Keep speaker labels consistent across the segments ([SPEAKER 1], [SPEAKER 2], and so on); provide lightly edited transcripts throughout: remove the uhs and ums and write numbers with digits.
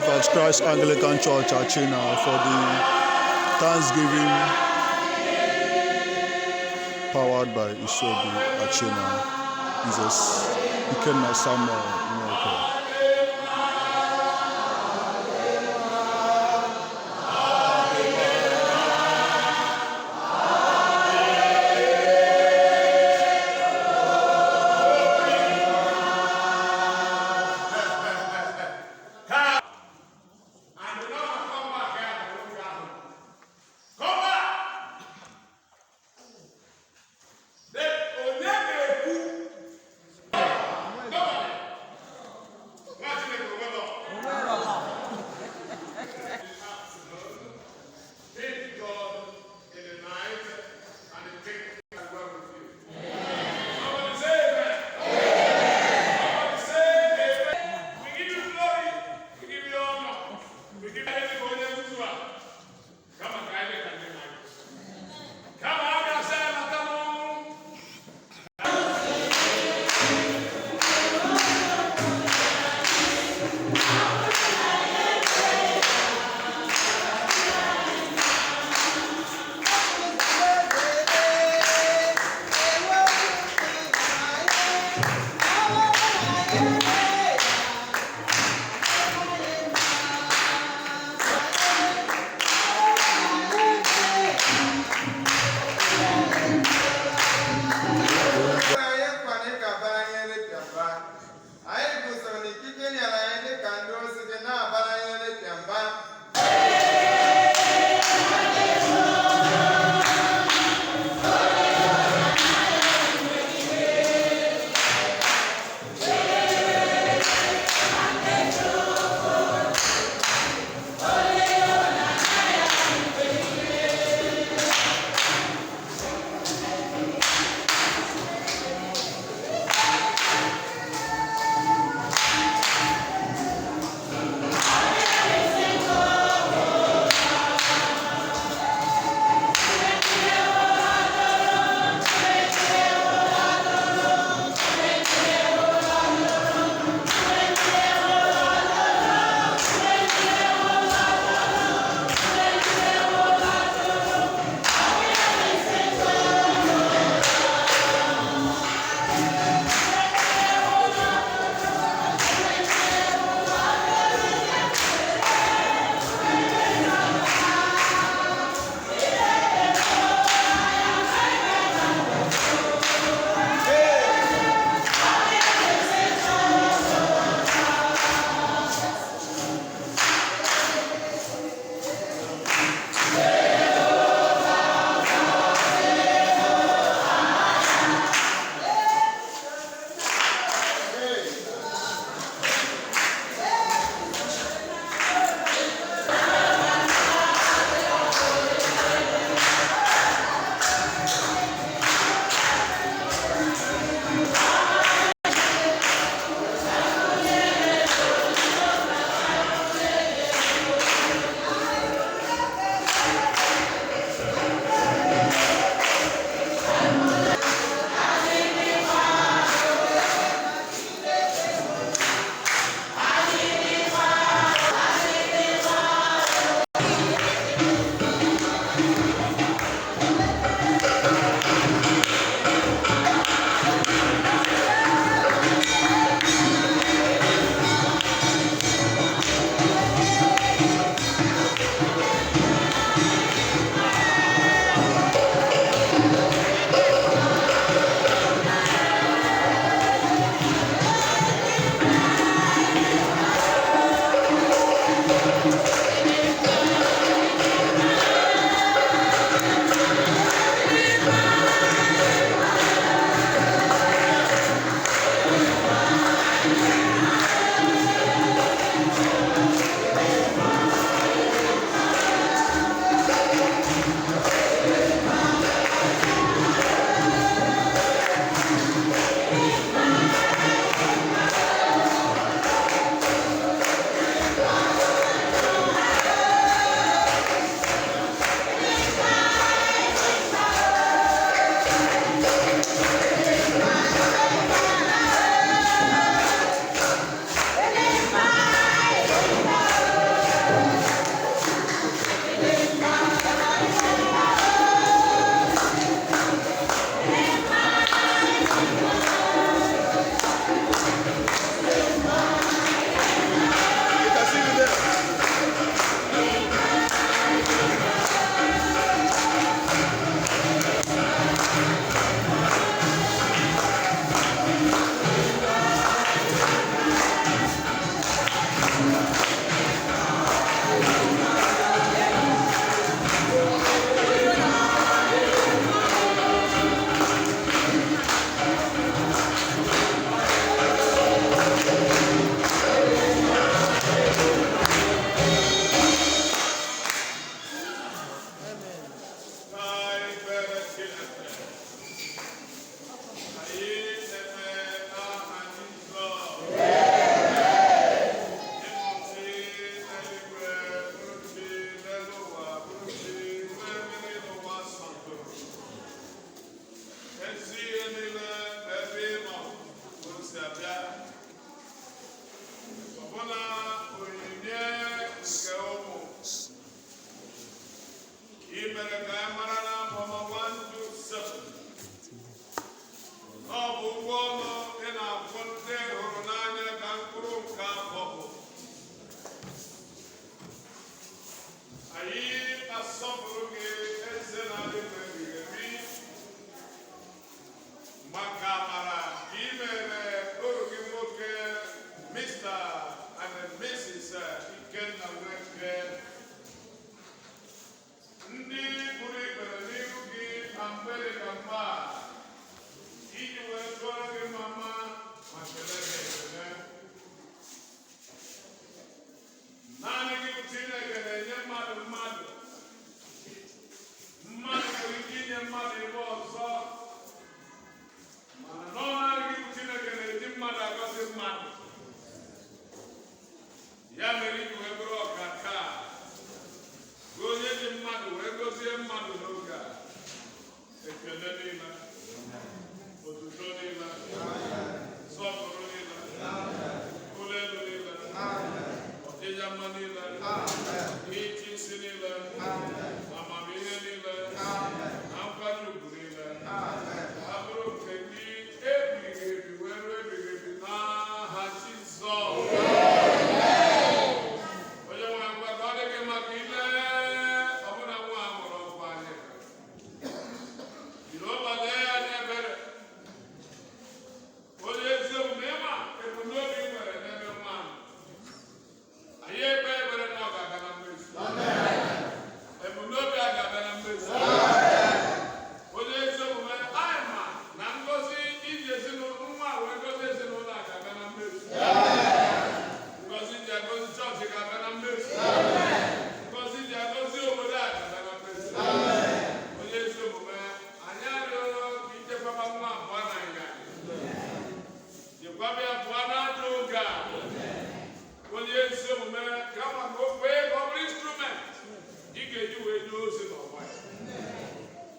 [SPEAKER 1] of Christ Anglican Church Achina for the Thanksgiving powered by Ishobi Achina. Jesus Ikenna Samuel Nweke.
[SPEAKER 2] ya mere iji wee bụrụ ọka taa bụ onye ji mmadụ wee gozie mmadụ n'oge a ekele niile otuto niile sọpụrụ niile ụlọ elu niile ọdịja mma niile iji isi niile amamihe niile na nkwanye ugwu niile ha bụrụ nke gị ebighị ebi wee ruo ebighị ebi n'aha Jizọs. Onye nwe ngwa ka ọ dị gị maka ile ọbụna nwa a mụrụ ọgwụ anyị Jehova lee ya n'ebere onye ezi omume ịma ebumnobi ị nwere n'ebe nwa ahụ anyị ekpe ekpere na ọ ga-aga na mmezu ebumnobi a ga-abịa na mmezu onye ezi omume anyị ma na ngozi iji ezinụlọ nwa wee gozi ezinụlọ a ga-abịa na mmezu ngozi ji agozi chọọchị ga-abịa na mmezu ngozi ji agozi obodo a ga-abịa na mmezu onye ezi omume anyị arịọrọ ka ichekwaba nwa abụọ na nga jekwaba ya pụọ n'ajọ oge a onye ezi omume kama ka o kwee ka ọ bụrụ instrument ị ga-eji wee jee ozi n'ọgba ya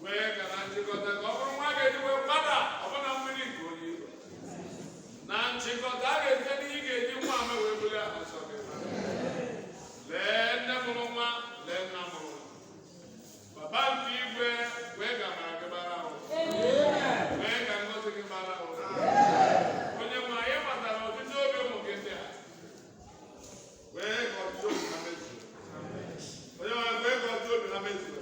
[SPEAKER 2] wee ka na nchịkọta ka ọ bụrụ nwa a ga-eji wee gbada ọbụna mmiri nke onye iro na nchịkọta a ga-ete n'ihe ị ga-eji nwa ama wee bụrụ ya ọsọ gị lee nne mụrụ nwa lee nna mụrụ nwa baba nke igwe wee ka mara gị bara ahụ wee ka ngozi gị bara ahụ onye nwe anyị matara ọtụtụ obi ụmụ gị ndị a wee ka ọtụtụ obi ha mezuo onye nwe wee ka ọtụtụ obi ha mezuo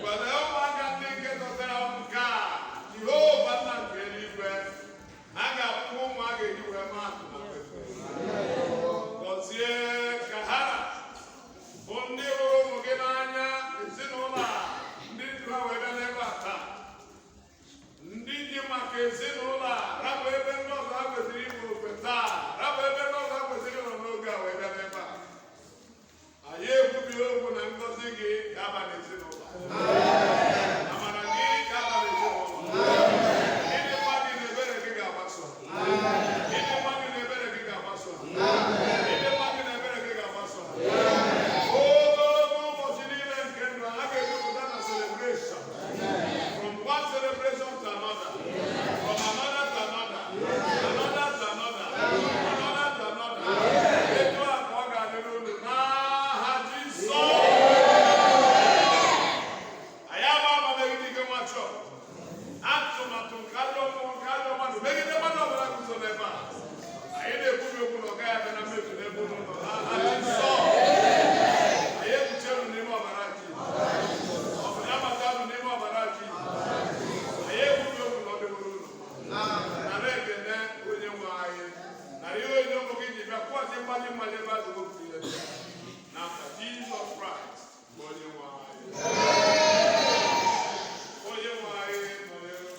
[SPEAKER 2] gwara ụmụaka ndị nke dọtara nke a Jehova nna nke eluigwe a ga-akwụ ụmụ a ga-eji wee maa atụmatụ gọzie ka ha bụ ndị hụrụ ụmụ gị n'anya ezinụlọ a ndị du ha wee bịa n'ebe a taa ndị dị maka ezinụlọ a rapụ ebe ndị ọzọ ha kwesịrị ịbụ ofe taa rapụ ebe ndị ọzọ ha kwesịrị ịnọ n'oge a wee bịa n'ebe a anyị ekwubighị okwu na ngọzi gị ga-aba n'ezinụlọ amara gị ga-aba n'ezinụlọ ịdị mma gị na ebere gị ga-agbaso ịdị mma gị na ebere gị ga-agbaso ịdị mma gị na ebere gị ga-agbaso ogologo ụbọchị niile nke ndụ ha ga-ejupụta na celebration from one celebration to another from another to another another to another another to another etu a ka ọ ga-adị n'ụlọ n'aha Jizọs. Anyị ama ama megide ike nwa chọọ atụmatụ nke ajọ mmụọ nke ajọ mmadụ megide mmadụ ọbụla guzo n'ebe a anyị na-ekwubi okwu na ọ gaghị abịa na mmezu n'ebe ụlọ nọ n'aha Jizọs. Anyị ekpuchiere n'ime ọbara Jizọs ọbụla amata bụ n'ime ọbara Jizọs anyị ekwubi okwu na ọ dịbụrụ ụlọ nara ekene onye nwe anyị nara ihe onye ụmụ gị ji bịa kwụọchi mgbanye mmanye ebe a dụgo ihe n'afa Jizọs Kraịst bụ onye nwe anyị onye nwe anyị nọ n'elu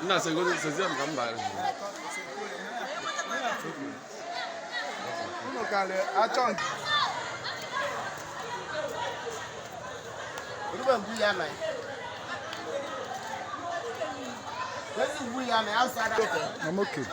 [SPEAKER 3] Nna segolo sezem kambal.
[SPEAKER 4] Uno kale achon.
[SPEAKER 1] I'm okay.